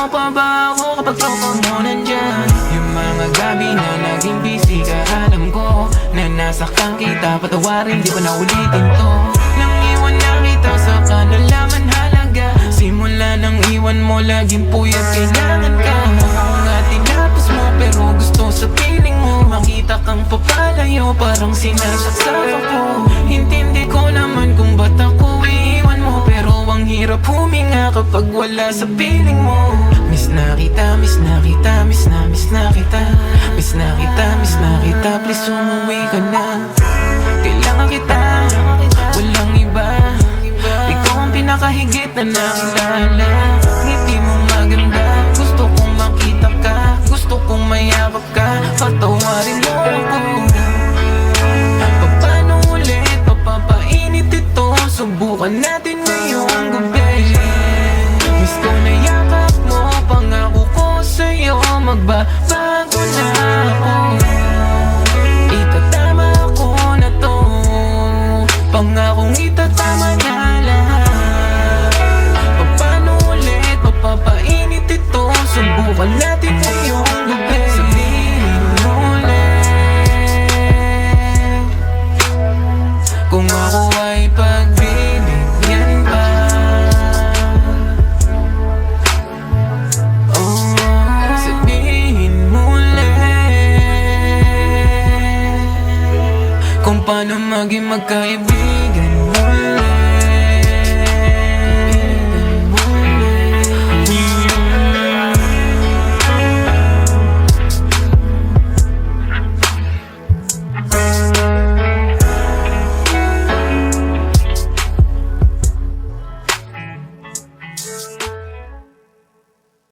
Tao pa ba ako kapag tropa mo nandyan? Yung mga gabi na naging busy ka, alam ko na nasaktan kita, patawarin, di pa naulitin to. Nang iwan na kita, saka nalaman halaga. Simula nang iwan mo, laging puyat, kailangan ka. Oo nga tinapos mo, pero gusto sa piling mo. Makita kang papalayo, parang sinasaksak ako. Intindi ko naman kung ba't ako iiwan mo, pero ang hirap huminga kapag wala sa piling mo. Miss na kita, miss na kita, miss na kita. Miss na kita, miss na kita, please umuwi ka na. Kailangan kita, walang iba. Ikaw ang pinakahigit na nakilala. Ngiti mo maganda, gusto kong makita ka. Gusto kong mayakap ka, patawarin mo ako. Paano ulit, papapainit ito? Subukan natin ngayong gabi. Miss ko na yakap mo, pangako ko sa'yo, magbabago na ako. Itatama ko na to, pangakong itatama na lahat. Paano ulit, mapapainit ito? Subukan natin ngayong gabi. Sabihin mo ulit kung ako ay pagbibigyan pa. Oh, sabihin mo ulit kung paano maging magkaibigan.